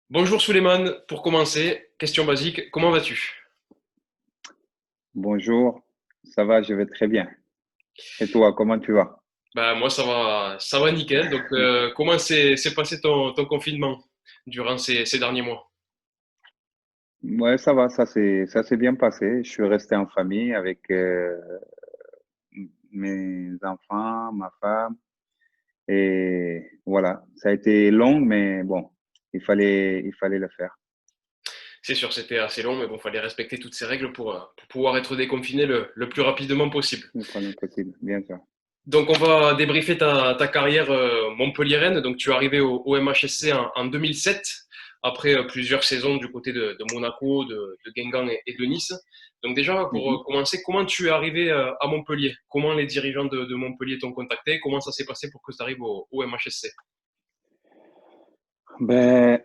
Bonjour Souleymane, pour commencer, question basique, comment vas-tu? Bonjour, ça va, je vais très bien. Et toi, comment tu vas? Bah moi ça va nickel. Donc comment s'est passé ton confinement durant ces derniers mois? Ouais, ça va, ça s'est bien passé. Je suis resté en famille avec mes enfants, ma femme, et voilà. Ça a été long, mais bon, il fallait le faire. C'est sûr, c'était assez long, mais bon, fallait respecter toutes ces règles pour pouvoir être déconfiné le plus rapidement possible. Le plus possible, bien sûr. Donc on va débriefer ta carrière montpelliéraine. Donc tu es arrivé au MHSC en 2007, après plusieurs saisons du côté de Monaco, de Guingamp et de Nice. Donc déjà, pour Mhm. commencer, comment tu es arrivé à Montpellier? Comment les dirigeants de Montpellier t'ont contacté? Comment ça s'est passé pour que tu arrives au MHSC? Ben,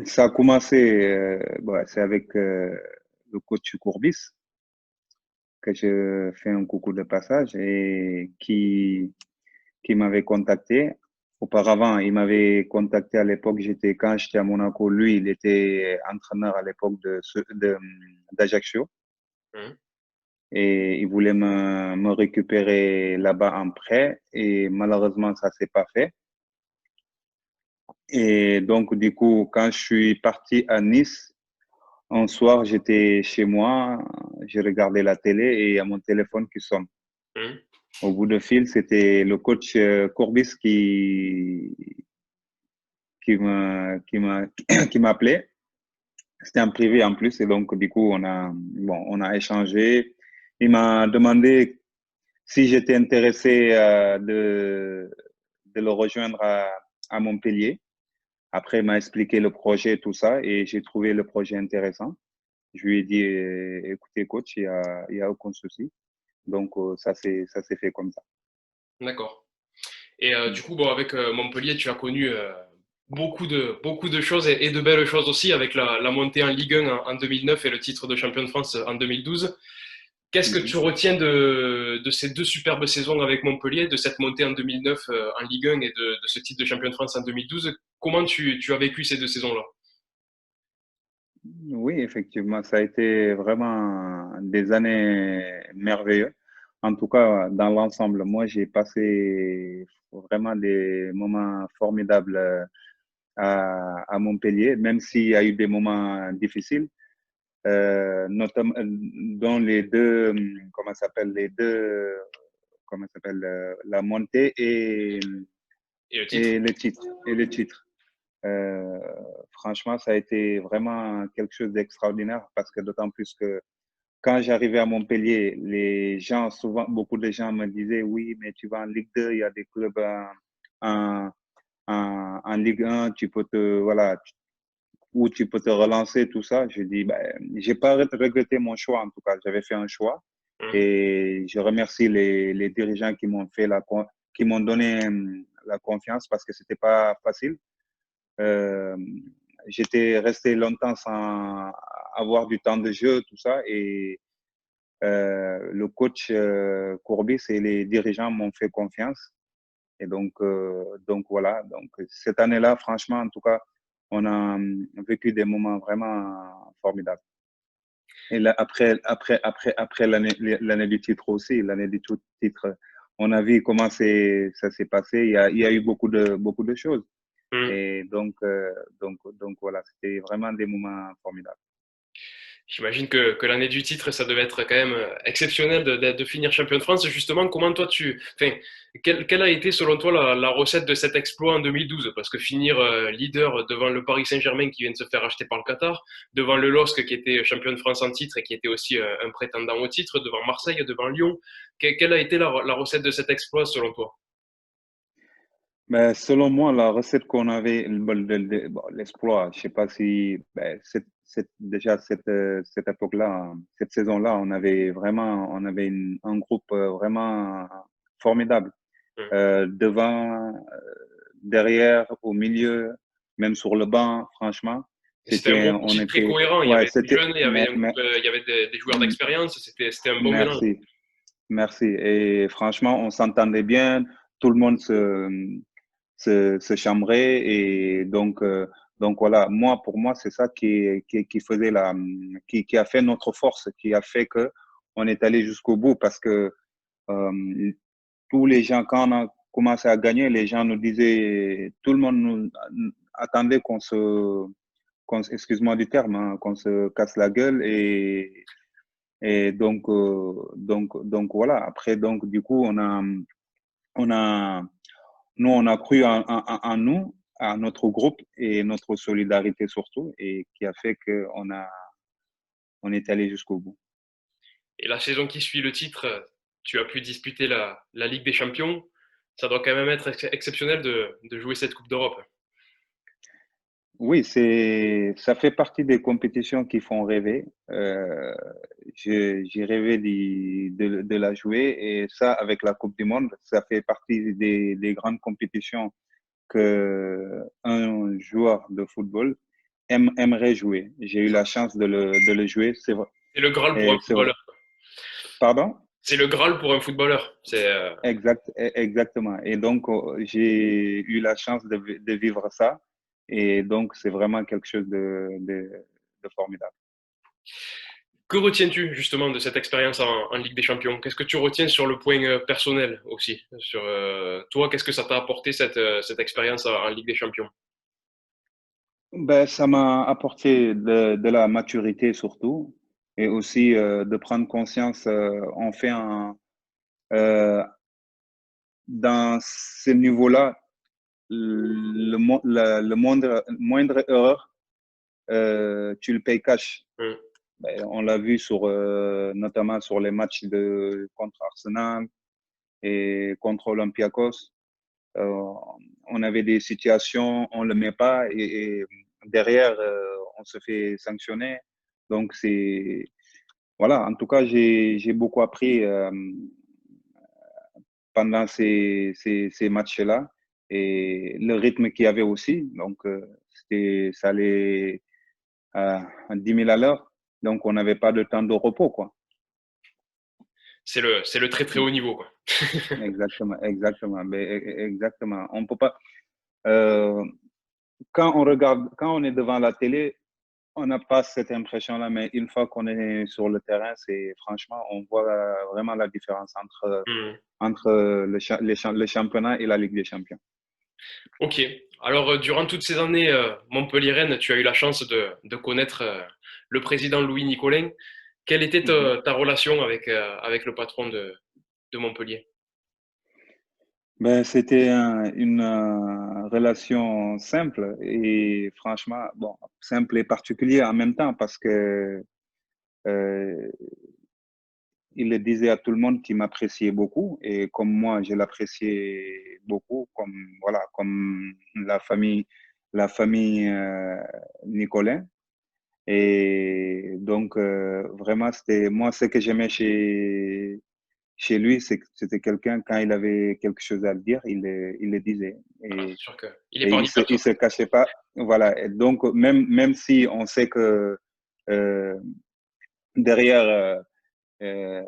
ça a commencé, c'est avec le coach Courbis que je fais un coucou de passage et qui m'avait contacté. Auparavant, il m'avait contacté à l'époque, quand j'étais à Monaco, lui, il était entraîneur à l'époque d'Ajaccio Hein. et il voulait me récupérer là-bas en prêt et malheureusement, ça s'est pas fait. Et donc, du coup, quand je suis parti à Nice, un soir, j'étais chez moi, j'ai regardé la télé et il y a mon téléphone qui sonne. Hein. Au bout de fil, c'était le coach Courbis qui qui m'appelait. C'était en privé en plus et donc du coup on a échangé. Il m'a demandé si j'étais intéressé de le rejoindre à Montpellier. Après, il m'a expliqué le projet et tout ça et j'ai trouvé le projet intéressant. Je lui ai dit, écoutez coach, il y a aucun souci. Donc ça s'est fait comme ça. D'accord. Et du coup, bon, avec Montpellier, tu as connu beaucoup de choses et de belles choses aussi avec la montée en Ligue 1 en 2009 et le titre de champion de France en 2012. Qu'est-ce que Mhm. tu retiens de ces deux superbes saisons avec Montpellier, de cette montée en 2009 en Ligue 1 et de ce titre de champion de France en 2012? Comment tu as vécu ces deux saisons-là? Oui, effectivement, ça a été vraiment des années merveilleuses. En tout cas, dans l'ensemble, moi, j'ai passé vraiment des moments formidables à Montpellier, même s'il y a eu des moments difficiles, notamment dans les deux, comment ça s'appelle, les deux, comment ça s'appelle, la montée Et le titre? et le titre, et le titre. Euh, Franchement, ça a été vraiment quelque chose d'extraordinaire parce que d'autant plus que quand j'arrivais à Montpellier, les gens, souvent, beaucoup de gens me disaient, oui, mais tu vas en Ligue 2, il y a des clubs en, en Ligue 1, tu peux te, voilà, où tu peux te relancer, tout ça. Je dis, ben, j'ai pas regretté mon choix, en tout cas, j'avais fait un choix Hein. et je remercie les dirigeants qui m'ont qui m'ont donné la confiance parce que c'était pas facile. Euh, J'étais resté longtemps sans avoir du temps de jeu, tout ça. Et le coach Courbis et les dirigeants m'ont fait confiance. Et donc voilà. Donc cette année-là, franchement, en tout cas, on a vécu des moments vraiment formidables. Et là, après l'année du titre aussi, l'année du titre, on a vu comment ça s'est passé. Il y a eu beaucoup de choses. Hein. Et donc voilà, c'était vraiment des moments formidables. J'imagine que l'année du titre, ça devait être quand même exceptionnel de finir champion de France. Justement, comment toi enfin, quelle a été selon toi la recette de cet exploit en 2012? Parce que finir leader devant le Paris Saint-Germain qui vient de se faire acheter par le Qatar, devant le LOSC qui était champion de France en titre et qui était aussi un prétendant au titre, devant Marseille, devant Lyon, quelle a été la recette de cet exploit selon toi? Mais selon moi, la recette qu'on avait, bon, l'exploit, je sais pas si, ben, déjà cette époque-là, cette saison-là, on avait un groupe vraiment formidable. Hum. Devant, derrière, au milieu, même sur le banc, franchement, C'était un groupe on aussi très était, cohérent. Il y ouais, avait des jeunes, il y avait, il y avait des joueurs d'expérience. C'était un bon mélange. merci, merci. Et franchement, on s'entendait bien, tout le monde se chambrer. Et donc voilà, pour moi, c'est ça qui faisait qui a fait notre force, qui a fait que on est allé jusqu'au bout parce que tous les gens, quand on a commencé à gagner, les gens nous disaient, tout le monde nous attendait excuse-moi du terme, hein, qu'on se casse la gueule. Et donc voilà. Après, donc, du coup, on a, nous, on a cru en nous, à notre groupe et notre solidarité surtout, et qui a fait on est allé jusqu'au bout. Et la saison qui suit le titre, tu as pu disputer la Ligue des Champions. Ça doit quand même être exceptionnel de jouer cette Coupe d'Europe. Oui, ça fait partie des compétitions qui font rêver. J'ai rêvé de la jouer, et ça, avec la Coupe du Monde, ça fait partie des grandes compétitions que un joueur de football aimerait jouer. J'ai eu la chance de le jouer, c'est vrai. C'est le Graal pour un Et c'est vrai. footballeur. Pardon? C'est le Graal pour un footballeur. C'est Exactement. Et donc, j'ai eu la chance de vivre ça. Et donc, c'est vraiment quelque chose de formidable. Que retiens-tu justement de cette expérience en Ligue des Champions? Qu'est-ce que tu retiens sur le point personnel aussi? Sur toi, qu'est-ce que ça t'a apporté cette expérience en Ligue des Champions? Ben, ça m'a apporté de la maturité surtout, et aussi de prendre conscience, euh, dans ce niveau-là, le moindre erreur, tu le payes cash. Hum. Ben, on l'a vu notamment sur les matchs contre Arsenal et contre Olympiakos. Euh, on avait des situations, on le met pas, et derrière, on se fait sanctionner. Donc, voilà, en tout cas, j'ai beaucoup appris pendant ces matchs-là, et le rythme qu'il y avait aussi. Donc, ça allait à 10 000 à l'heure. Donc, on n'avait pas de temps de repos, quoi. C'est le très très haut niveau, quoi. Exactement, exactement. Mais, exactement. On peut pas. euh, Quand on regarde, quand on est devant la télé, on n'a pas cette impression-là, mais une fois qu'on est sur le terrain, franchement, on voit vraiment la différence Hum. entre le championnat et la Ligue des Champions. Ok. Alors, durant toutes ces années Montpellier-Rennes, tu as eu la chance de connaître le président Louis Nicolin. Quelle était Mhm. ta relation avec le patron de Montpellier? C'était une relation simple et franchement, bon, simple et particulière en même temps, parce que euh, il le disait à tout le monde qu'il m'appréciait beaucoup, et comme moi, je l'appréciais beaucoup, comme voilà, comme la famille Nicolin. Et donc, vraiment, c'était moi, ce que j'aimais chez lui, c'est que c'était quelqu'un, quand il avait quelque chose à dire, il le disait. Voilà, c'est sûr qu'il Et épargne il personne. se cachait pas. Voilà. Et donc, même si on sait que euh, derrière, euh,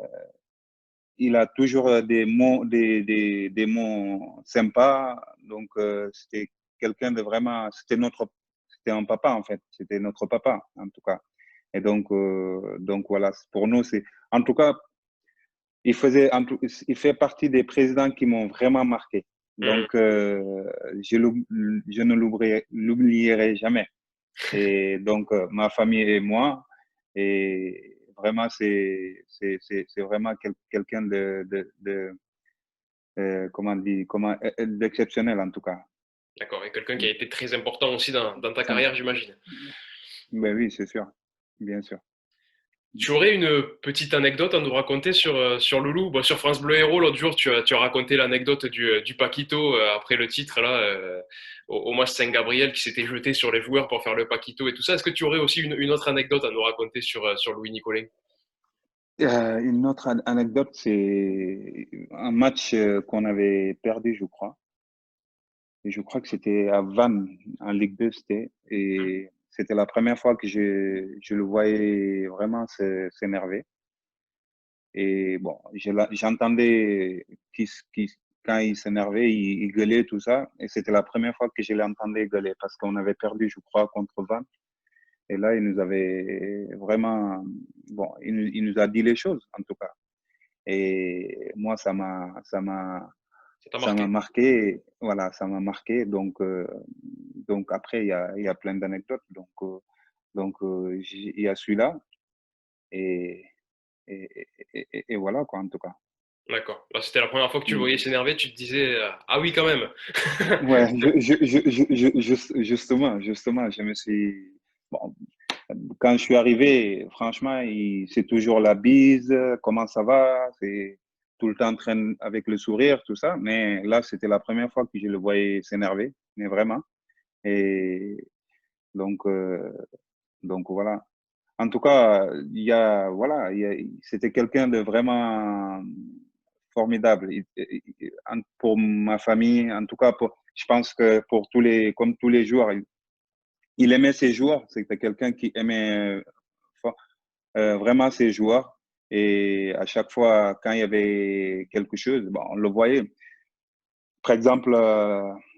il a toujours des mots sympas. Donc, c'était quelqu'un de vraiment, c'était un papa, en fait. C'était notre papa, en tout cas. Et donc voilà, pour nous, en tout cas, il fait partie des présidents qui m'ont vraiment marqué. Hum. Donc, je ne l'oublierai jamais. Et donc, ma famille et moi, et vraiment, c'est vraiment quelqu'un d'exceptionnel, en tout cas. D'accord. Et quelqu'un qui a été très important aussi dans ta Hum. carrière, j'imagine. Ben oui, c'est sûr, bien sûr. Tu aurais une petite anecdote à nous raconter sur Loulou? Bon, sur France Bleu Héros, l'autre jour, tu as raconté l'anecdote du Paquito après le titre là, au match Saint-Gabriel qui s'était jeté sur les joueurs pour faire le Paquito et tout ça. Est-ce que tu aurais aussi une autre anecdote à nous raconter sur Louis Nicolin? Une autre anecdote, c'est un match qu'on avait perdu, je crois. Et je crois que c'était à Vannes, en Ligue 2, c'était. Et c'était la première fois que je le voyais vraiment s'énerver. Et bon, j'entendais quand il s'énervait, il gueulait, tout ça. Et c'était la première fois que je l'entendais gueuler parce qu'on avait perdu, je crois, contre Vannes. Et là, il nous avait vraiment, bon, il nous a dit les choses, en tout cas. Et moi, Ça t'a ça m'a marqué. marqué. Voilà, ça m'a marqué. Donc après, il y a plein d'anecdotes. Il y a celui-là. Et, et voilà, quoi, en tout cas. D'accord. Là, c'était la première fois que tu le Mm. voyais s'énerver, tu te disais ah oui, quand même. Ouais, justement, je me suis. Bon, quand je suis arrivé, franchement, c'est toujours la bise, comment ça va, c'est tout le temps en train avec le sourire, tout ça. Mais là, c'était la première fois que je le voyais s'énerver, mais vraiment. Et donc, euh, donc voilà. En tout cas, voilà, c'était quelqu'un de vraiment formidable. Pour ma famille, en tout cas, je pense que pour comme tous les joueurs, il aimait ses joueurs. C'était quelqu'un qui aimait vraiment ses joueurs. Et à chaque fois, quand il y avait quelque chose, bon, on le voyait. Par exemple,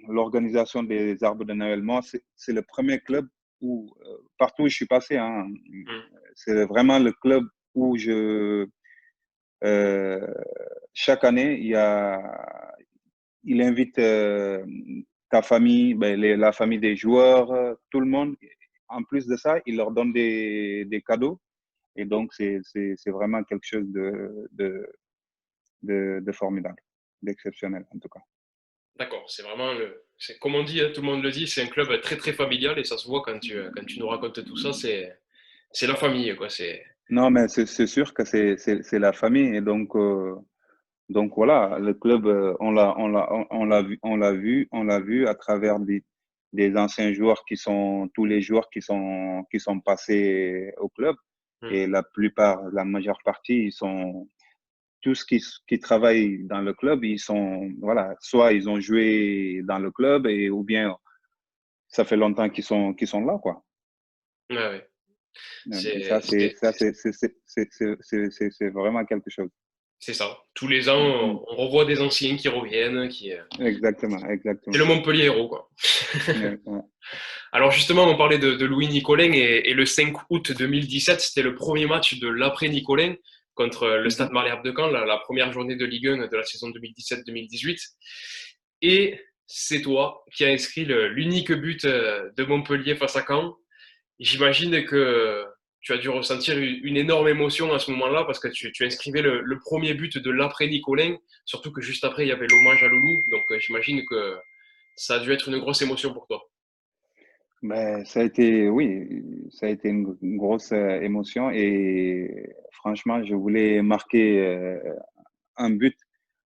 l'organisation des arbres de Noël, moi, c'est le premier club où, partout où je suis passé, hein, Hmm. c'est vraiment le club où euh, chaque année, il invite ta famille, ben, la famille des joueurs, tout le monde. En plus de ça, il leur donne des cadeaux. Et donc, c'est vraiment quelque chose de formidable, d'exceptionnel, en tout cas. D'accord. C'est vraiment comme on dit, hein, tout le monde le dit, c'est un club très très familial et ça se voit quand tu nous racontes tout ça, c'est la famille, quoi. C'est, Non, mais c'est sûr que c'est la famille. Et donc voilà, le club, on l'a vu à travers des anciens joueurs tous les joueurs qui sont passés au club. hmm. Et la majeure partie, tous qui travaillent dans le club, voilà, soit ils ont joué dans le club ou bien ça fait longtemps qu'ils sont là, quoi. Ouais, ouais. Et ça, C'est, c'est, c'est- c'est vraiment quelque chose. c'est ça. Tous les ans, Mm. on revoit des anciens qui reviennent, Exactement, c'est exactement. le Montpellier héros, quoi. Ouais. Alors justement, on parlait de Louis Nicolin et le 5 août 2017, c'était le premier match de l'après-Nicolin contre le Stade Mhm. Malherbe de Caen, la première journée de Ligue 1 de la saison 2017-2018. Et c'est toi qui as inscrit l'unique but de Montpellier face à Caen. J'imagine que tu as dû ressentir une énorme émotion à ce moment-là parce que tu inscrivais le premier but de l'après-Nicolin, surtout que juste après, il y avait l'hommage à Loulou. Donc j'imagine que ça a dû être une grosse émotion pour toi. Ben, oui, ça a été une grosse émotion et franchement, je voulais marquer un but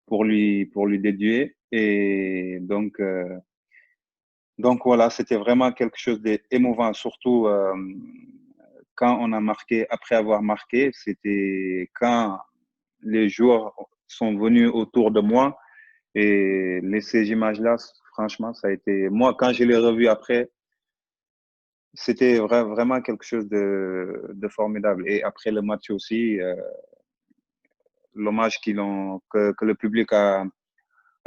pour lui dédier et donc voilà, c'était vraiment quelque chose d'émouvant, surtout quand on a marqué, après avoir marqué, c'était quand les joueurs sont venus autour de moi et ces images-là, franchement, ça a été, moi, quand je l'ai revu après, c'était vraiment quelque chose de formidable. Et après le match aussi, l'hommage que le public a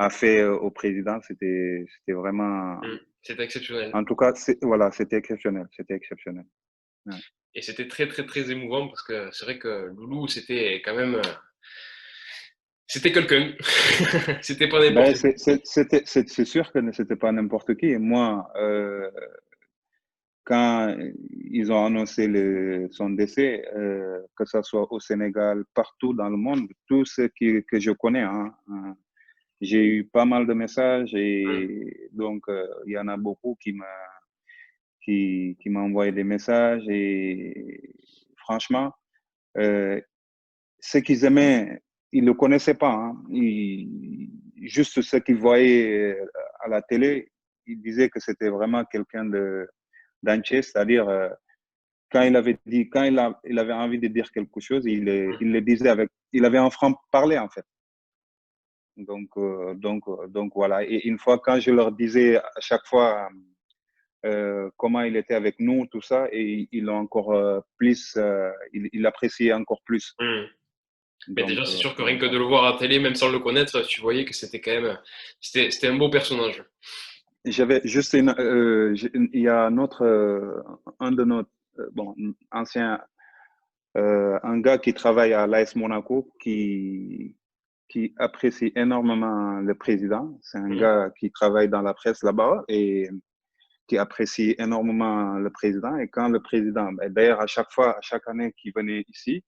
fait au président, c'était vraiment, C'est exceptionnel. en tout cas, voilà, c'était exceptionnel. C'était exceptionnel. Ouais. Et c'était très, très, très émouvant parce que c'est vrai que Loulou, c'était quand même. C'était quelqu'un. C'était pas Ben, n'importe qui. c'est sûr que c'était pas n'importe qui. Et moi, quand ils ont annoncé son décès, que ce soit au Sénégal, partout dans le monde, tous ceux que je connais, hein, j'ai eu pas mal de messages Mm. et donc il y en a beaucoup qui m'ont envoyé des messages et franchement, euh, ce qu'ils aimaient, ils le connaissaient pas. Hein. Juste ce qu'ils voyaient à la télé, ils disaient que c'était vraiment quelqu'un d'entier, c'est-à-dire il avait envie de dire quelque chose, il le disait il avait un franc parler en fait. Donc voilà. Et une fois, quand je leur disais à chaque fois comment il était avec nous, tout ça, et il a encore il appréciait encore plus. Mm. Mais Donc, déjà, c'est sûr que rien donc que de voilà. le voir à la télé, même sans le connaître, tu voyais que c'était quand même, c'était un beau personnage. J'avais juste il y a un de nos bon, anciens, un gars qui travaille à l'AS Monaco qui apprécie énormément le président. C'est un Mhm. gars qui travaille dans la presse là-bas et qui apprécie énormément le président. Et quand le président, d'ailleurs, à chaque fois, à chaque année qu'il venait ici,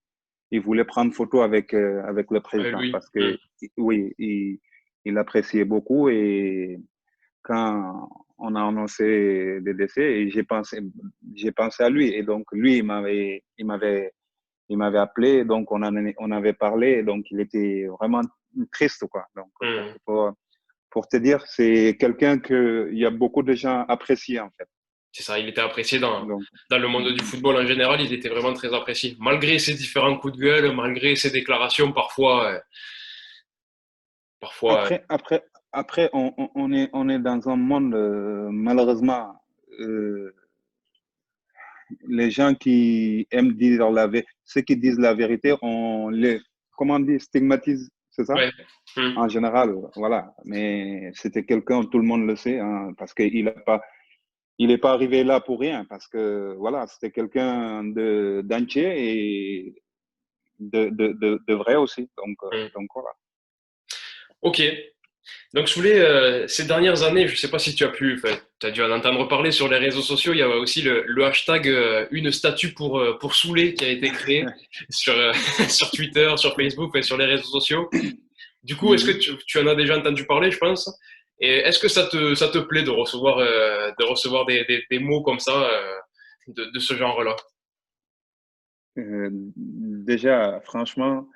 il voulait prendre photo avec le Ouais, président lui. parce que, oui, il appréciait beaucoup. Et quand on a annoncé le décès, et j'ai pensé à lui. Et donc, lui, il m'avait appelé, donc on avait parlé, et donc il était vraiment triste, quoi. Donc, Mhm. pour te dire, c'est quelqu'un que il y a beaucoup de gens appréciés, en fait. C'est ça, il était apprécié Donc, dans le monde du football en général, il était vraiment très apprécié. Malgré ses différents coups de gueule, malgré ses déclarations parfois, après, après, après, on est dans un monde, malheureusement, euh, les gens qui aiment dire ceux qui disent la vérité, on les, comment on dit, stigmatise, c'est ça? ouais. Mhm. En général, voilà. Mais c'était quelqu'un, tout le monde le sait, hein, parce il n'est pas arrivé là pour rien, parce que voilà, c'était quelqu'un d'entier et de vrai aussi. Mhm. Donc voilà. Ok. Donc, Souley, ces dernières années, je ne sais pas si tu as enfin, tu as dû en entendre parler sur les réseaux sociaux. Il y a aussi le hashtag une statue pour Souley qui a été créé sur, sur Twitter, sur Facebook et sur les réseaux sociaux. Du coup, est-ce que Mhm. tu en as déjà entendu parler, je pense? Et est-ce que ça te plaît de recevoir des mots comme ça, de ce genre-là? Déjà, franchement,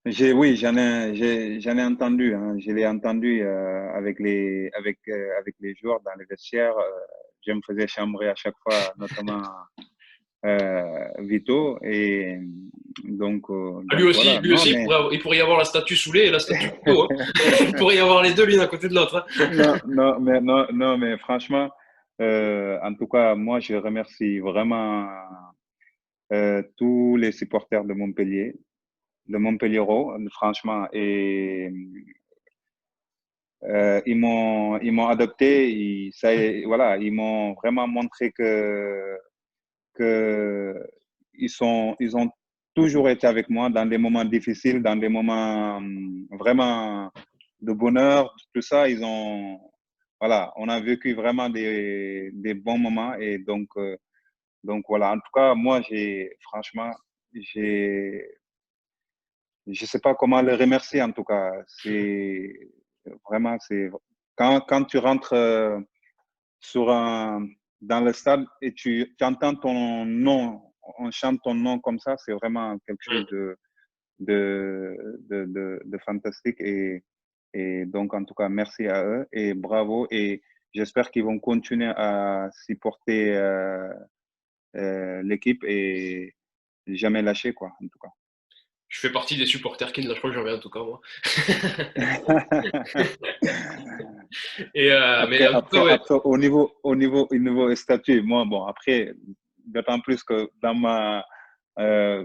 oui, j'en ai entendu, hein. Je l'ai entendu avec les joueurs dans les vestiaires. Je me faisais chambrer à chaque fois, notamment Vito. Et Ah, donc voilà. lui Non, aussi, mais il pourrait y avoir la statue Souley et la statue Vito, hein. Il pourrait y avoir les deux l'une à côté de l'autre, hein. non, mais franchement, en tout cas, moi, je remercie vraiment tous les supporters de Montpellier, de Montpelliero, franchement. Et ils m'ont adopté. Voilà, ils m'ont vraiment montré que ils ont toujours été avec moi dans des moments difficiles, dans des moments vraiment de bonheur, tout ça. Voilà, on a vécu vraiment des bons moments. Et donc voilà. En tout cas, moi, franchement, j'ai, je sais pas comment le remercier. En tout cas, c'est quand tu rentres sur dans le stade et tu entends ton nom, on chante ton nom comme ça, c'est vraiment quelque chose de fantastique. Et donc, en tout cas, merci à eux et bravo. Et j'espère qu'ils vont continuer à supporter l'équipe et jamais lâcher, quoi, en tout Je fais partie des supporters qui ne lâcheront jamais, en tout cas, moi. cas. Mais en tout cas, ouais. Après, au niveau statut, moi, bon, après, d'autant plus que dans euh,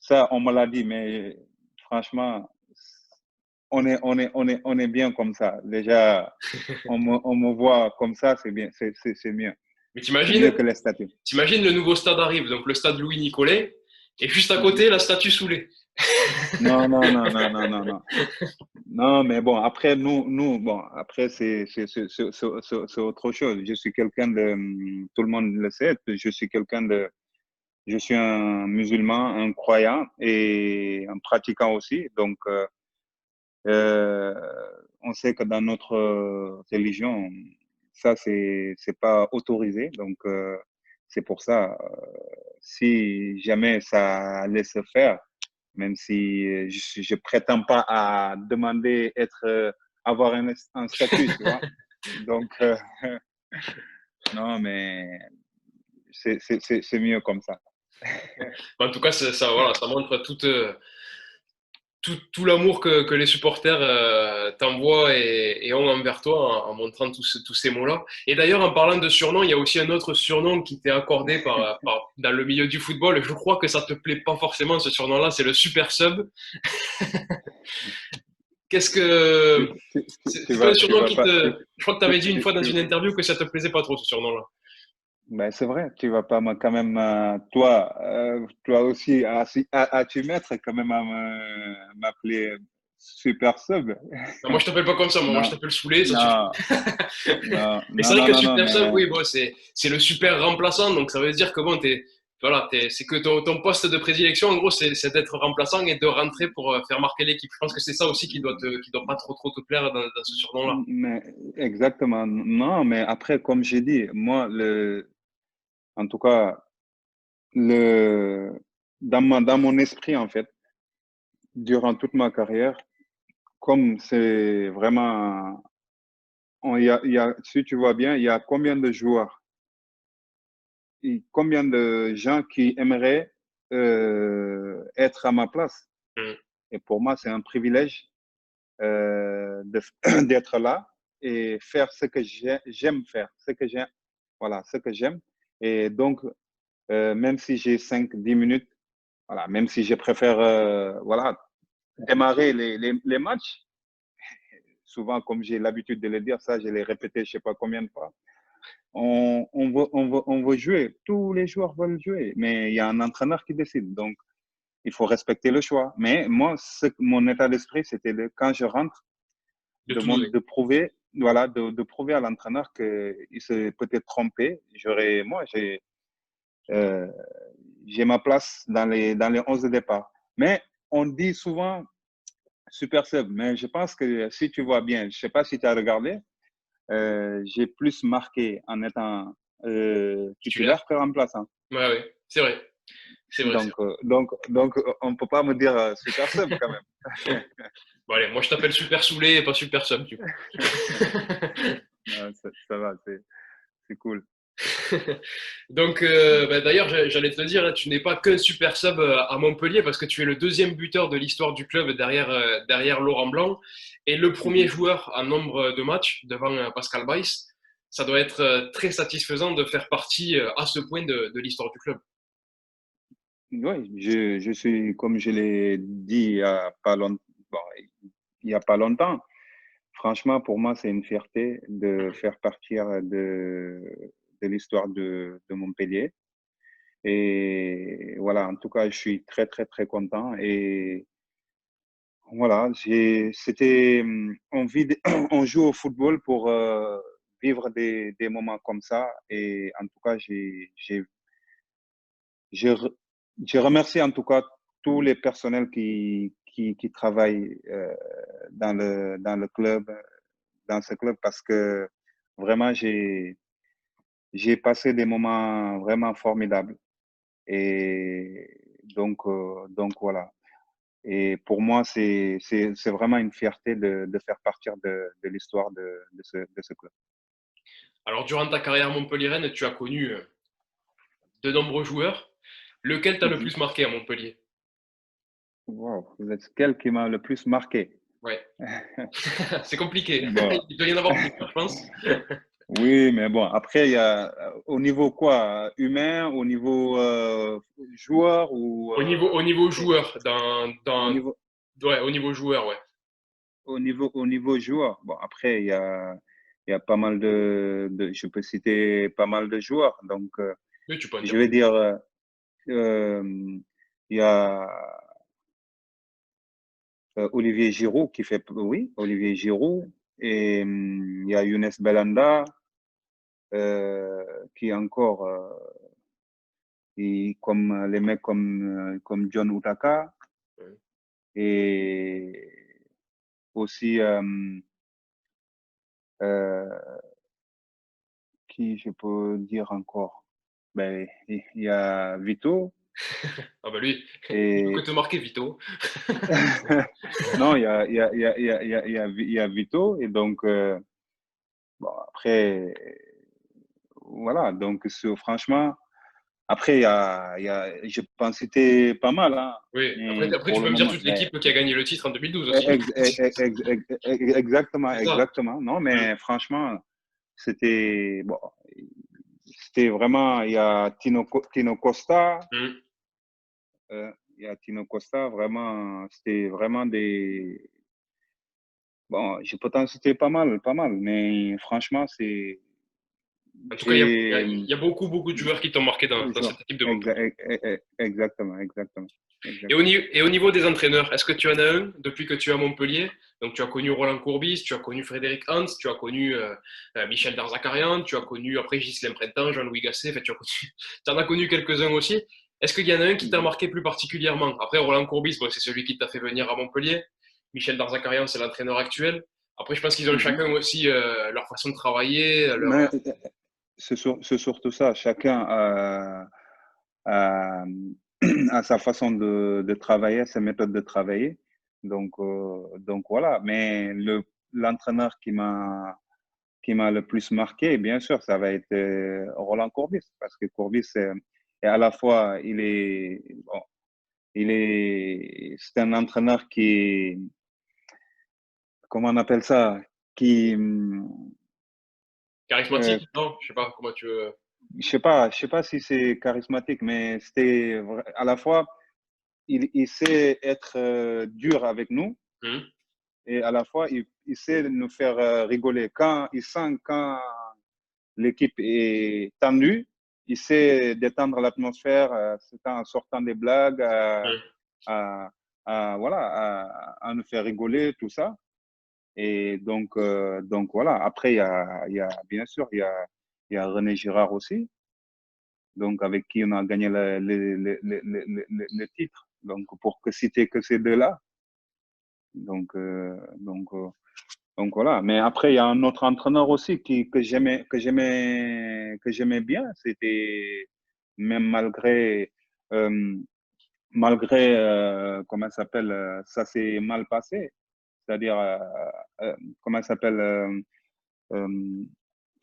ça, on me l'a dit, mais franchement, on est bien comme ça. Déjà, on me voit comme ça, c'est bien, c'est mieux. Mais C'est mieux que les statuts. t'imagines le nouveau stade arrive, donc le stade Louis Nicolet, et juste à Mhm. côté, la statue Souley. Non. Non, mais bon, après, bon, après, c'est autre chose. Je suis quelqu'un tout le monde le sait, je suis un musulman, un croyant et un pratiquant aussi. Donc, euh, on sait que dans notre religion, ça, c'est pas autorisé. Donc, c'est pour ça, si jamais ça allait se faire, même si je prétends pas à demander avoir un statut, tu vois. Donc, non, mais c'est mieux comme ça. En tout cas, voilà, ça montre tout l'amour que les supporters t'envoient et ont envers toi en montrant tous ces mots-là. Et d'ailleurs, en parlant de surnom, il y a aussi un autre surnom qui t'est accordé dans le milieu du football. Je crois que ça te plaît pas forcément, ce surnom-là, c'est le super sub. Qu'est-ce que c'est pas un Tu surnom vas qui pas, te. Je crois que tu avais dit une fois dans tu, une interview que ça te plaisait pas trop ce surnom-là. ben, c'est vrai, tu vas pas quand même, toi aussi, à tu mettre quand même à m'appeler super sub. Non, moi je t'appelle pas comme ça, moi je Non, t'appelle Soulé, ça suffit. non, non, Et c'est non, vrai non, que non, non, super sub, mais oui, bon, c'est le super remplaçant, donc ça veut dire que bon, c'est que ton poste de prédilection, en gros, c'est d'être remplaçant et de rentrer pour faire marquer l'équipe. Je pense que c'est ça aussi qui doit pas trop te plaire dans ce surnom-là. Mais exactement. Non, mais après, comme j'ai dit, moi, en tout cas, dans mon esprit, en fait, durant toute ma carrière, comme c'est vraiment, si tu vois bien, il y a combien de joueurs et combien de gens qui aimeraient être à ma place. Mm. Et pour moi, c'est un privilège d'être là et faire ce que j'aime faire, ce que j'aime, voilà, ce que j'aime. Et donc, même si j'ai 5, 10 minutes, voilà, même si je préfère voilà, démarrer les matchs, souvent, comme j'ai l'habitude de le dire, ça, je l'ai répété je ne sais pas combien de fois, on veut jouer, tous les joueurs veulent jouer, mais il y a un entraîneur qui décide. Donc, il faut respecter le choix. Mais moi, mon état d'esprit, c'était quand je rentre, De tout donner. de prouver, voilà, de prouver à l'entraîneur qu'il s'est peut-être trompé. Moi, euh, j'ai ma place dans les 11 de départ. Mais on dit souvent super sub, mais je pense que si tu vois bien, je ne sais pas si tu as regardé, j'ai plus marqué en étant Titulaire. titulaire que remplaçant. Ouais, ouais, c'est vrai. C'est vrai, c'est Donc, on ne peut pas me dire super sub quand même. vrai. Bon, allez, moi je t'appelle super Soulé et pas super sub, du coup. Non, ça va, c'est cool. Donc, d'ailleurs, j'allais te le dire, hein, tu n'es pas qu'un super sub à Montpellier parce que tu es le deuxième buteur de l'histoire du club derrière Laurent Blanc et le premier Mhm. joueur en nombre de matchs devant Pascal Baïs. Ça doit être très satisfaisant de faire partie à ce point de l'histoire du club. Oui, je suis, comme je l'ai dit bon, il y a pas longtemps, franchement, pour moi, c'est une fierté de faire partir de l'histoire de Montpellier. Et voilà, en tout cas, je suis très, très, très content. Et voilà, on joue au football pour vivre des moments comme ça. Et en tout cas, je, re- je remercie en tout cas tous les personnels qui travaillent dans le club, dans ce club, parce que vraiment, j'ai passé des moments vraiment formidables. Et donc voilà. Et pour moi, c'est vraiment une fierté de faire partir de l'histoire de ce club. Alors, durant ta carrière montpelliéraine, tu as connu de nombreux joueurs. Lequel t'a le Mhm. plus marqué à Montpellier? Wow, lequel qui m'a le plus marqué? Ouais, c'est compliqué. Bon, Il doit y en avoir plusieurs, je pense. oui, mais bon, après, il y a au niveau quoi? Humain, au niveau joueur ou Au niveau co- joueur, au niveau, ouais, au niveau joueur, ouais. au niveau joueur. Bon, après, il y a pas mal je peux citer pas mal de joueurs. Donc, Oui, tu peux en je dire vais plus. dire, euh, il y a Olivier Giroud qui fait, oui, Olivier Giroud. Et il y a Younes Belhanda, qui encore, et comme les mecs comme John Utaka. Ouais. Et aussi, euh, qui je peux dire encore? Ben, il y a Vito Ah bah lui, il peut que et te marquer, Vito. non, il y a Vito et donc bon, après voilà, donc franchement Après, je peux en citer pas mal, hein, Oui, mais après pour tu le peux me dire moment. toute Mais l'équipe qui a gagné le titre en 2012 aussi. exactement, C'est ça. exactement. Non, Mm. mais franchement, c'était bon, c'était vraiment. Il y a Tino Costa, Mm. il y a Tino Costa. Vraiment, c'était vraiment des. Bon, je peux t'en citer pas mal, pas mal. Mais franchement, c'est. En tout cas, J'ai. il y a beaucoup, beaucoup de joueurs qui t'ont marqué dans cette équipe de Montpellier. Exactement, exactement, exactement. Et au niveau des entraîneurs, est-ce que tu en as un depuis que tu es à Montpellier? Donc, tu as connu Roland Courbis, tu as connu Frédéric Hans, tu as connu Michel Darzacarian, tu as connu après Ghislain Printemps, Jean-Louis Gasset, enfin, tu en as connu quelques-uns aussi. Est-ce qu'il y en a un qui t'a Mhm, marqué plus particulièrement? Après, Roland Courbis, bon, c'est celui qui t'a fait venir à Montpellier. Michel Darzacarian, c'est l'entraîneur actuel. Après, je pense qu'ils ont mhm. chacun aussi leur façon de travailler, Mais c'est surtout ça. Chacun a, a sa façon de travailler, ses méthodes de travailler. Donc voilà. Mais l'entraîneur qui m'a le plus marqué, bien sûr, ça va être Roland Courbis, parce que Courbis est à la fois, bon, c'est un entraîneur qui, comment on appelle ça, qui, euh, charismatique, non? Je sais pas comment tu veux. je sais pas si c'est charismatique, mais à la fois, il sait être dur avec nous Hmm. et à la fois, il sait nous faire rigoler. Quand il sent quand l'équipe est tendue, il sait détendre l'atmosphère, c'est en sortant des blagues, Hmm. à, voilà, à nous faire rigoler, tout ça. Et donc voilà. Après, bien sûr, il y a René Girard aussi, donc avec qui on a gagné le titre. Donc, pour que citer que ces deux-là. Donc, euh, donc, euh, donc voilà. Mais après, il y a un autre entraîneur aussi que j'aimais bien. C'était même euh, malgré comment ça s'appelle, ça s'est mal passé. C'est-à-dire, comment ça s'appelle, euh,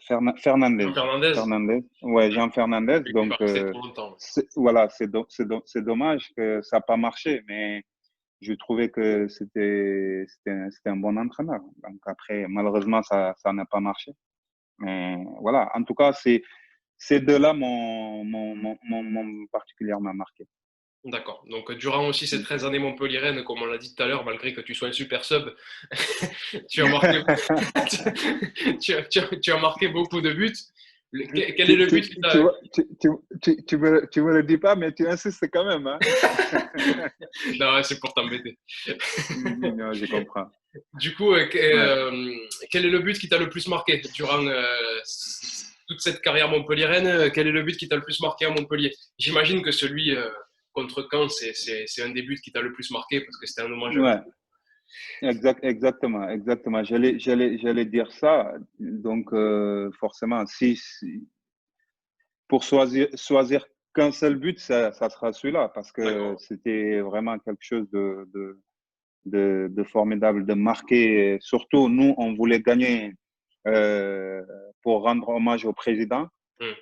Jean Fernandez. Fernandez, Fernandez. Ouais, Jean Fernandez. il n'est pas Donc, resté trop longtemps. voilà, c'est dommage que ça n'a pas marché, mais je trouvais que c'était un bon entraîneur. Donc après, malheureusement, ça n'a pas marché. Mais voilà, en tout cas, ces deux-là m'ont particulièrement marqué. D'accord. Donc, durant aussi ces 13 années montpelliéraines, comme on l'a dit tout à l'heure, malgré que tu sois un super sub, tu as marqué, tu as marqué beaucoup de buts. Quel est le but qui t'a. Tu me le dis pas, mais tu insistes quand même, hein? Non, c'est pour t'embêter. Non, je comprends. Du coup, Ouais. quel est le but qui t'a le plus marqué durant toute cette carrière montpelliéraine? Quel est le but qui t'a le plus marqué à Montpellier? J'imagine que celui contre Caen, c'est un des buts qui t'a le plus marqué parce que c'était un hommage à Ouais, exactement, exactement. J'allais dire ça. Donc, forcément, pour choisir qu'un seul but, ça sera celui-là, parce que D'accord. c'était vraiment quelque chose de formidable, de marquer. Surtout, nous, on voulait gagner pour rendre hommage au président. Hmm.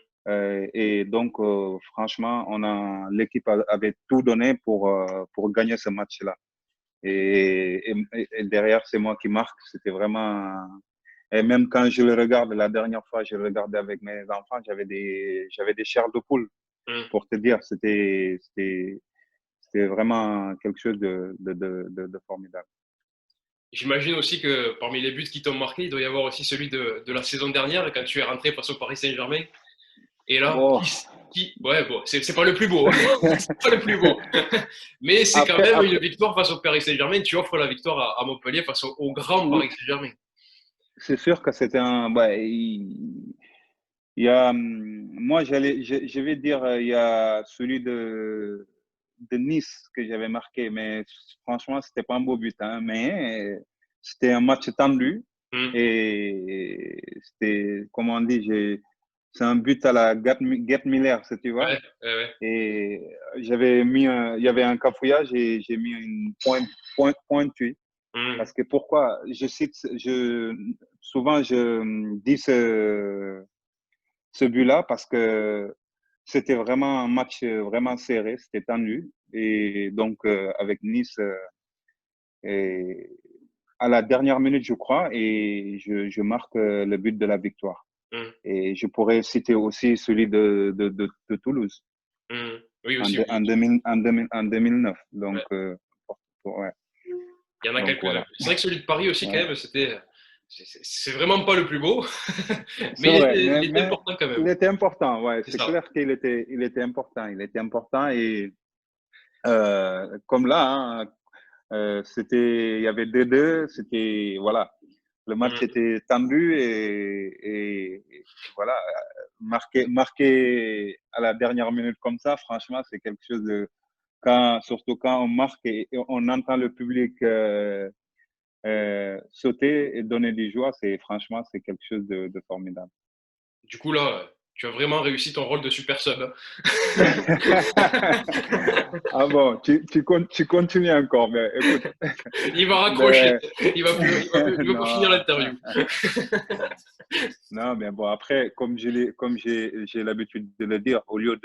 Et donc, franchement, l'équipe avait tout donné pour gagner ce match-là. Et derrière, c'est moi qui marque. C'était vraiment. Et même quand je le regarde, la dernière fois, je le regardais avec mes enfants, j'avais des chairs de poule. Hmm. Pour te dire, c'était vraiment quelque chose de formidable. J'imagine aussi que parmi les buts qui t'ont marqué, il doit y avoir aussi celui de la saison dernière quand tu es rentré face au Paris Saint-Germain. Et là, Oh. ouais, bon, c'est pas le plus beau, hein. C'est pas le plus beau. Mais c'est quand même une Après, victoire face au Paris Saint-Germain. Tu offres la victoire à Montpellier face au grand oui, Paris Saint-Germain. c'est sûr que c'était un. Ouais, il y a, moi, je vais dire, il y a celui de Nice que j'avais marqué, mais franchement, c'était pas un beau but, hein, mais c'était un match tendu Hmm. et c'était, comment on dit, c'est un but à la Gerd Müller, tu vois. Ouais, ouais, ouais. Et il y avait un cafouillage et j'ai mis une pointue. Hmm. Parce que pourquoi souvent je dis ce but-là parce que c'était vraiment un match vraiment serré, c'était tendu. Et donc, avec Nice, et à la dernière minute, je crois, et je marque le but de la victoire. Mmh. Et je pourrais citer aussi celui de Toulouse Mmh. Oui, en, aussi, de- oui. en, 2000 en, 2000 en 2009. Donc, Ouais. ouais. Il y en a Donc quelques-uns. voilà. C'est vrai que celui de Paris aussi, quand Ouais. même, c'est vraiment pas le plus beau, C'est mais vrai, il était important quand il même. était important. Ouais, C'est c'est ça. clair il était important. Il était important et comme là, hein, il y avait 2-2, c'était, voilà, le match Mmh. était tendu et voilà, marqué à la dernière minute comme ça, franchement, c'est quelque chose de, surtout quand on marque et on entend le public sauter et donner des joies, franchement, c'est quelque chose de formidable. Du coup, là, tu as vraiment réussi ton rôle de super sub, hein. Ah bon, tu continues encore, mais écoute, Il va raccrocher. mais, Il va pas finir non, l'interview. non, mais bon, après, comme j'ai l'habitude de le dire, au lieu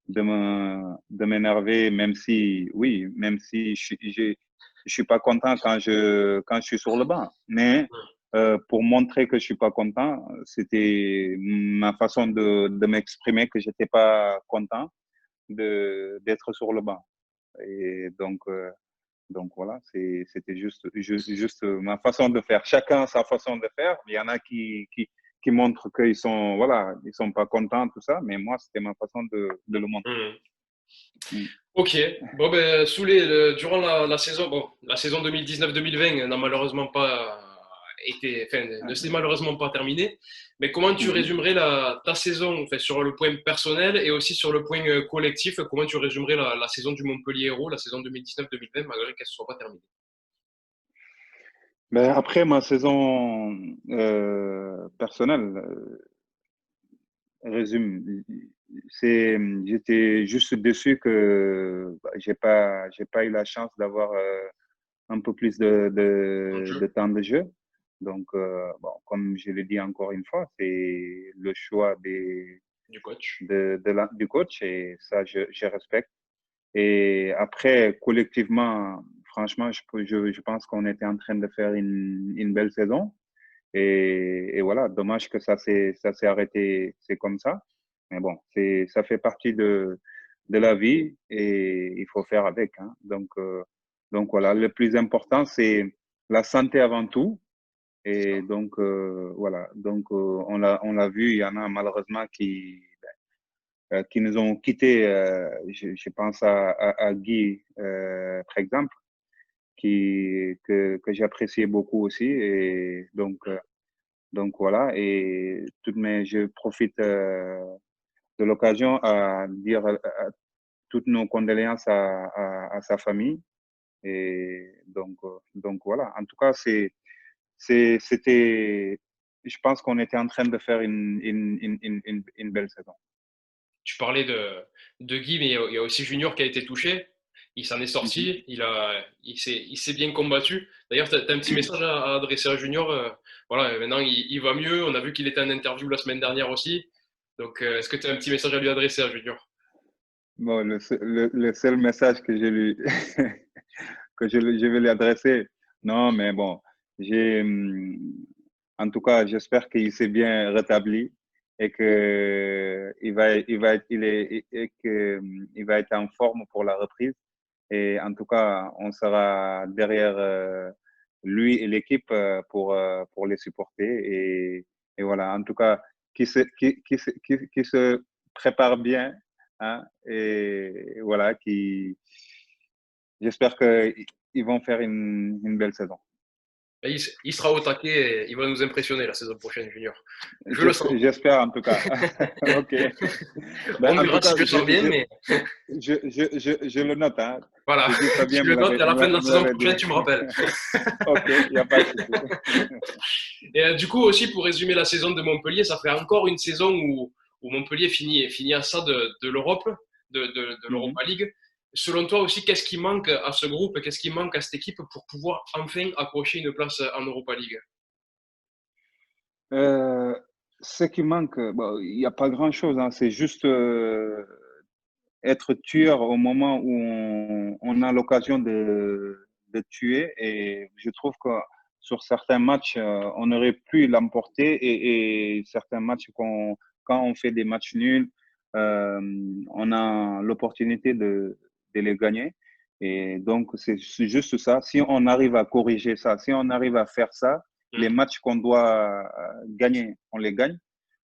de m'énerver, même si, oui, même si je suis pas content quand je suis sur le banc, mais pour montrer que je suis pas content, c'était ma façon de m'exprimer que j'étais pas content d'être sur le banc. Et donc voilà, c'était juste ma façon de faire. Chacun sa façon de faire. Il y en a qui montrent qu'ils sont, voilà, ils sont pas contents, tout ça, mais moi, c'était ma façon de le montrer. Mmh. Mm. Ok, bon ben durant la saison, bon, la saison 2019-2020 n'a malheureusement pas été, enfin, ne s'est malheureusement pas terminée. Mais comment tu Mhm. résumerais ta saison, enfin, sur le point personnel et aussi sur le point collectif? Comment tu résumerais la saison du Montpellier Hérault, la saison 2019-2020, malgré qu'elle ne soit pas terminée? Ben, après ma saison personnelle, résume, j'étais juste déçu que bah, j'ai pas eu la chance d'avoir un peu plus Ton jeu, de temps de jeu. Donc, bon, comme je l'ai dit encore une fois, c'est le choix du coach. du coach et ça, je respecte. Et après, collectivement, franchement, je pense qu'on était en train de faire une belle saison. Et voilà, dommage que ça s'est arrêté, c'est comme ça. Mais bon, ça fait partie de la vie et il faut faire avec, hein. Donc voilà, le plus important, c'est la santé avant tout. C'est Et ça. donc, voilà. Donc, on l'a vu, il y en a malheureusement qui nous ont quittés. Je pense à Guy, par exemple, que j'appréciais beaucoup aussi. Et donc voilà, et je profite de l'occasion à dire toutes nos condoléances à sa famille. Et donc voilà. En tout cas, c'était, je pense qu'on était en train de faire une belle saison. Tu parlais de Guy, mais il y a aussi Junior qui a été touché. Il s'en est Mhm. sorti. Il s'est bien combattu. D'ailleurs, tu as un petit message à adresser à Junior. Voilà, maintenant, il va mieux. On a vu qu'il était en interview la semaine dernière aussi. Donc, est-ce que tu as un petit message à lui adresser à Junior? Bon, le seul message que je vais lui adresser, non, mais bon, j'ai, en tout cas, j'espère qu'il s'est bien rétabli et que et que, il va être en forme pour la reprise. Et en tout cas, on sera derrière lui et l'équipe pour les supporter. Et voilà, en tout cas, qui se prépare bien, hein, et voilà, j'espère qu'ils vont faire une belle saison. Il sera au taquet et il va nous impressionner la saison prochaine, Junior. Je le sens. J'espère en tout cas. OK. Ben, On en tout verra si cas, tu le sens bien, mais je le note, hein. voilà. J'ai dit Fabien Tu le notes et à la fin de la me saison l'avait dit. prochaine, tu me rappelles. OK, il n'y a pas de souci. Et du coup, aussi, pour résumer la saison de Montpellier, ça fait encore une saison où Montpellier finit à ça de l'Europe, de Mhm. l'Europa League. Selon toi aussi, qu'est-ce qui manque à ce groupe, qu'est-ce qui manque à cette équipe pour pouvoir enfin accrocher une place en Europa League? Euh, ce qui manque, bon, il n'y a pas grand-chose, hein. C'est juste être tueur au moment où on a l'occasion de tuer. Et je trouve que sur certains matchs, on aurait pu l'emporter et certains matchs, quand on fait des matchs nuls, euh, on a l'opportunité de les gagner. Et donc, c'est juste ça. Si on arrive à corriger ça, si on arrive à faire ça, les Mm. matchs qu'on doit gagner, on les gagne,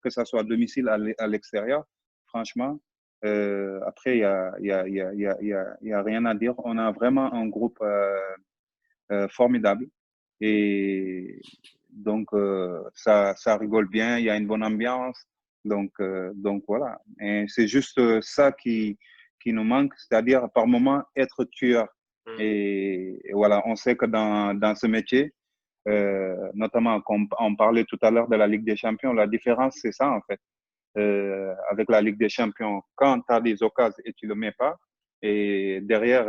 que ce soit à domicile, à l'extérieur. Franchement, après, il y a rien à dire. On a vraiment un groupe formidable. Et donc, ça rigole bien. Il y a une bonne ambiance. Donc voilà. Et c'est juste ça qui nous manque, c'est-à-dire par moment être tueur. Mm. Et voilà, on sait que dans ce métier, notamment, comme on parlait tout à l'heure de la Ligue des Champions, la différence, c'est ça en fait. Avec la Ligue des Champions, quand tu as des occasions et tu ne le mets pas, et derrière,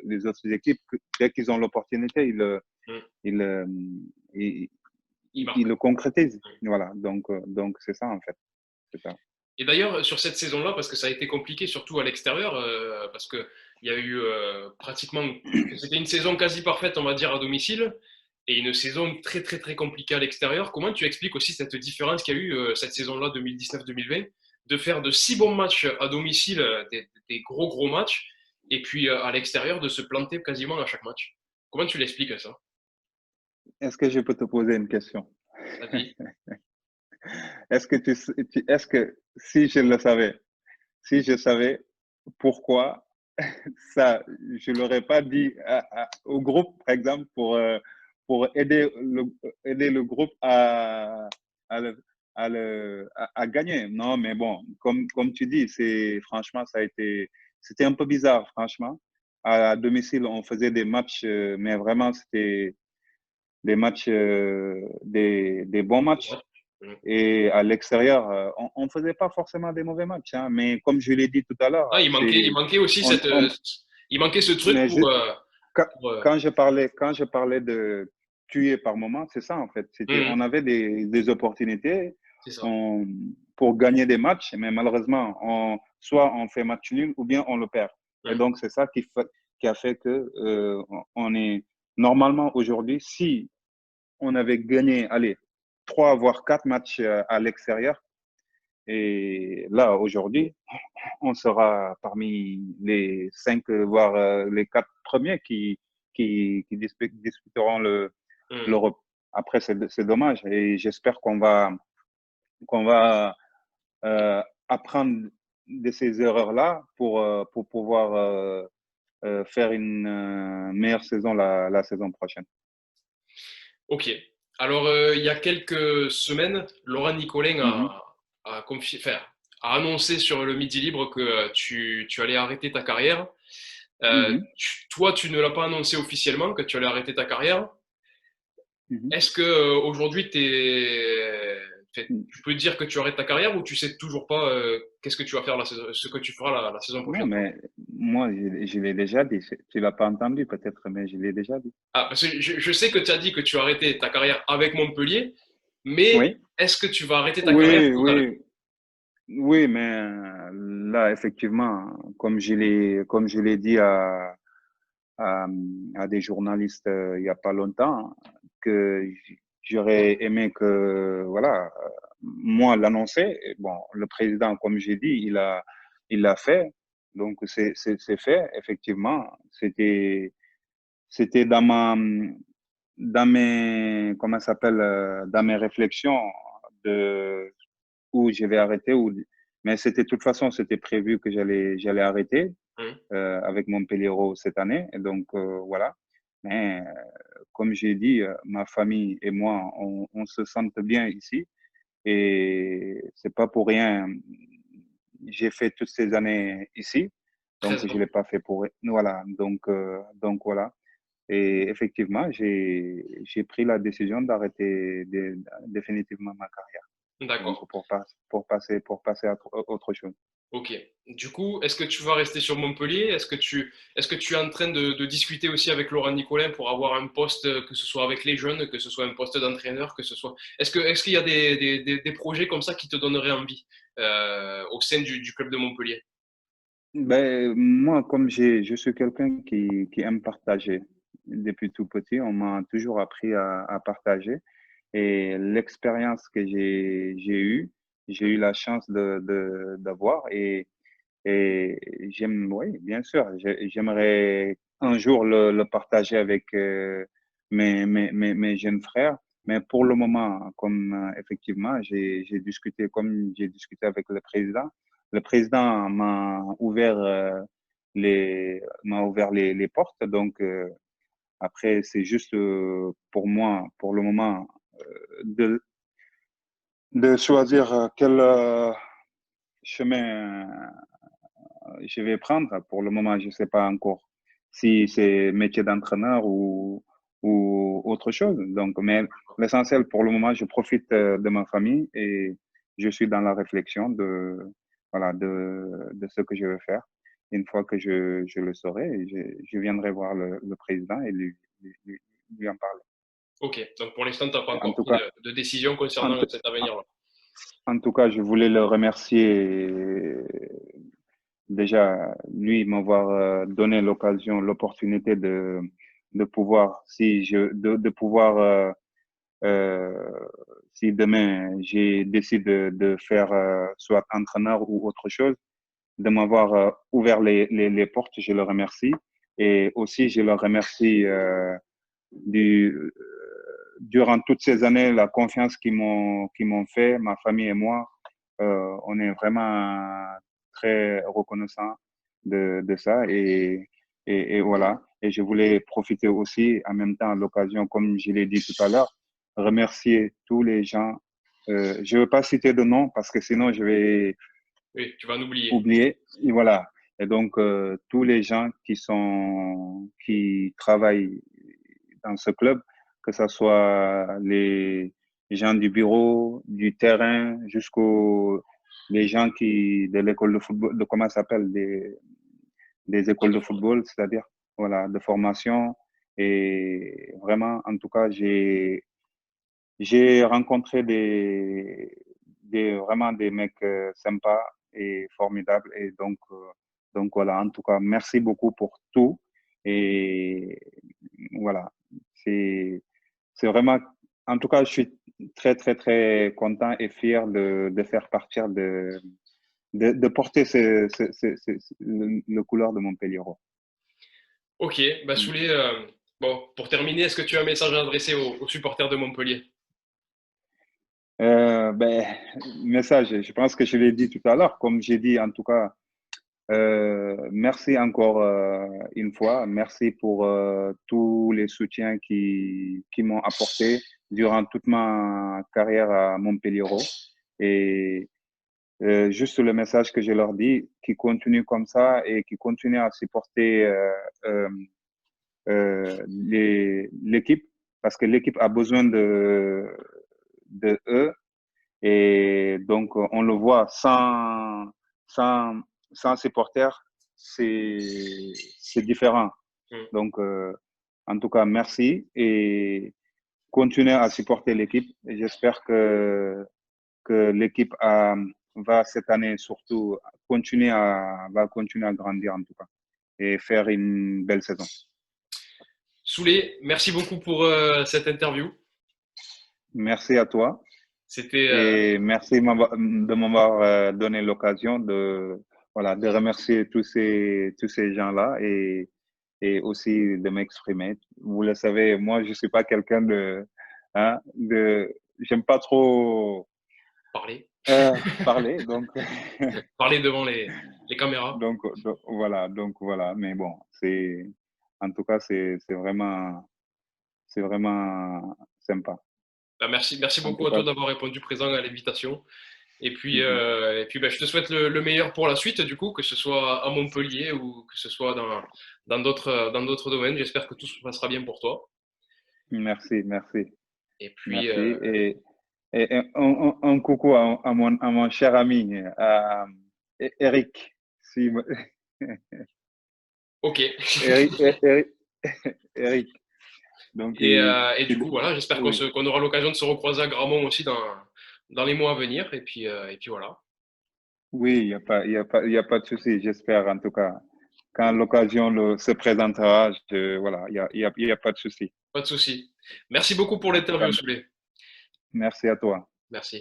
les autres équipes, dès qu'ils ont l'opportunité, Mm. ils, euh, ils, Il ils marque. le concrétisent. Voilà, donc c'est ça en fait. C'est ça. Et d'ailleurs, sur cette saison-là, parce que ça a été compliqué, surtout à l'extérieur, parce que il y a eu pratiquement, c'était une saison quasi parfaite, on va dire, à domicile, et une saison très très très compliquée à l'extérieur. Comment tu expliques aussi cette différence qu'il y a eu cette saison-là, 2019-2020, de faire de si bons matchs à domicile, des gros gros matchs, et puis à l'extérieur de se planter quasiment à chaque match? Comment tu l'expliques ça? Est-ce que je peux te poser une question? Vas-y. Est-ce que si je le savais, si je savais pourquoi ça, je l'aurais pas dit au groupe, par exemple, pour aider le groupe à, le- à gagner. Non, mais bon, comme tu dis, franchement, c'était un peu bizarre, franchement. À domicile, on faisait des matchs, mais vraiment, c'était des matchs, des bons matchs. Mm. Et à l'extérieur, on ne faisait pas forcément des mauvais matchs, hein, mais comme je l'ai dit tout à l'heure, Ah, il manquait aussi on, on, il manquait ce truc mais quand, pour, quand je parlais de tuer par moment, c'est ça en fait. mm, On avait des opportunités c'est ça. on, pour gagner des matchs, mais malheureusement, soit on fait match nul ou bien on le perd. Et Mm. donc, c'est ça qui a fait que on est normalement aujourd'hui, si on avait gagné, allez, 3 voire 4 matchs à l'extérieur, et là, aujourd'hui, on sera parmi les 5, voire les 4 premiers qui disputeront Mm. l'Europe. Après, c'est dommage et j'espère qu'on va apprendre de ces erreurs-là pour pouvoir faire une meilleure saison la saison prochaine. Ok. Alors, il y a quelques semaines, Laurent Nicolin Mhm, enfin, a annoncé sur le Midi Libre que tu allais arrêter ta carrière. mhm, Toi, tu ne l'as pas annoncé officiellement que tu allais arrêter ta carrière. mhm. Est-ce que aujourd'hui, tu peux dire que tu arrêtes ta carrière ou tu sais toujours pas qu'est-ce que tu vas faire ce que tu feras la saison Non, prochaine? mais moi, je l'ai déjà dit. Tu l'as pas entendu peut-être, mais je l'ai déjà dit. Ah, parce que je sais que tu as dit que tu as arrêté ta carrière avec Montpellier, mais Oui, est-ce que tu vas arrêter ta carrière oui, totale? oui, oui, mais là, effectivement, comme je l'ai dit à, à des journalistes il y a pas longtemps, que j'aurais aimé que, voilà, moi l'annoncer. Et bon, le président, comme j'ai dit, il l'a fait. Donc, c'est fait, effectivement. C'était comment ça s'appelle, dans mes réflexions de où je vais arrêter. Mais c'était de toute façon, c'était prévu que j'allais arrêter Hum. avec Montpellier cette année. Et donc, voilà. Mais comme j'ai dit, ma famille et moi, on se sent bien ici. Et c'est pas pour rien. J'ai fait toutes ces années ici. Donc, 13 je ans. l'ai pas fait pour. Voilà. Donc voilà. Et effectivement, j'ai pris la décision d'arrêter définitivement ma carrière. D'accord. donc pour passer à autre chose. Ok. Du coup, est-ce que tu vas rester sur Montpellier? Est-ce que tu es en train de discuter aussi avec Laurent Nicolin pour avoir un poste, que ce soit avec les jeunes, que ce soit un poste d'entraîneur, que ce soit. Est-ce qu'il y a des projets comme ça qui te donneraient envie au sein du club de Montpellier? Ben, moi, comme je suis quelqu'un qui aime partager depuis tout petit, on m'a toujours appris à partager. Et l'expérience que j'ai eu la chance d'avoir. Et j'aime, oui, bien sûr, j'aimerais un jour le partager avec mes jeunes frères. Mais pour le moment, comme effectivement, comme j'ai discuté avec le président m'a ouvert les portes. Donc, après, c'est juste pour moi, pour le moment, de, de choisir quel chemin je vais prendre. Pour le moment, je ne sais pas encore si c'est métier d'entraîneur ou autre chose. Donc, mais l'essentiel pour le moment, je profite de ma famille et je suis dans la réflexion voilà, de ce que je veux faire. Une fois que je le saurai, je viendrai voir le président et lui en parler. Ok. Donc pour l'instant, tu n'as pas En encore tout pris cas, de décision en, concernant tout- cet avenir-là. en tout cas, je voulais le remercier déjà, lui, m'avoir donné l'opportunité de pouvoir, de pouvoir, euh, si demain j'ai décidé de faire soit entraîneur ou autre chose, de m'avoir ouvert les portes, je le remercie. Et aussi, je le remercie durant toutes ces années, la confiance qu'ils m'ont fait, ma famille et moi. On est vraiment très reconnaissant de ça. Et voilà. Et je voulais profiter aussi, en même temps, à l'occasion, comme je l'ai dit tout à l'heure, remercier tous les gens. Je ne veux pas citer de nom parce que sinon je vais Oui, tu vas en oublier. oublier. Et voilà. Et donc, tous les gens qui travaillent dans ce club, que ce soit les gens du bureau, du terrain, jusqu'aux les gens de l'école de football, de comment ça s'appelle, des écoles de football, c'est-à-dire, voilà, de formation. Et vraiment, en tout cas, j'ai rencontré vraiment des mecs sympas et formidables. Et donc voilà, en tout cas, merci beaucoup pour tout. Et voilà, c'est, c'est vraiment, en tout cas, je suis très, très, très content et fier de faire partir de porter le couleur de Montpellier. Ok. Bah, Souley, bon, pour terminer, est-ce que tu as un message à adresser aux supporters de Montpellier? Ben, message, je pense que je l'ai dit tout à l'heure, comme j'ai dit, en tout cas, merci encore une fois. Merci pour tous les soutiens qui m'ont apporté durant toute ma carrière à Montpellier. Et juste le message que je leur dis, qui continuent comme ça et qui continuent à supporter euh, l'équipe, parce que l'équipe a besoin de eux. Et donc, on le voit sans, sans supporters, c'est différent. Hmm. Donc, en tout cas, merci et continuez à supporter l'équipe. Et j'espère que l'équipe va cette année surtout va continuer à grandir en tout cas et faire une belle saison. Souley, merci beaucoup pour cette interview. Merci à toi. C'était Et merci de m'avoir donné l'occasion voilà, de remercier tous ces gens-là et aussi de m'exprimer. Vous le savez, moi, je suis pas quelqu'un hein, j'aime pas trop parler. parler, donc, Parler devant les caméras. donc voilà. Mais bon, en tout cas, c'est vraiment sympa. Bah, merci En beaucoup tout à toi cas, d'avoir répondu présent à l'invitation. mhm. Et puis bah, je te souhaite le meilleur pour la suite, du coup, que ce soit à Montpellier ou que ce soit dans d'autres domaines. J'espère que tout se passera bien pour toi. Merci, merci, Et puis, merci. Et un coucou à mon cher ami, Eric. Si, Ok. Eric, Eric, Eric. Donc, Et du coup, voilà, j'espère oui, qu'on aura l'occasion de se recroiser à Gramont aussi dans les mois à venir. Et puis voilà. oui, il y a pas de souci, j'espère en tout cas. Quand l'occasion se présentera, voilà, il y a pas de souci. Pas de souci. Merci beaucoup pour En tout cas, l'interview, Souley. merci à toi. Merci.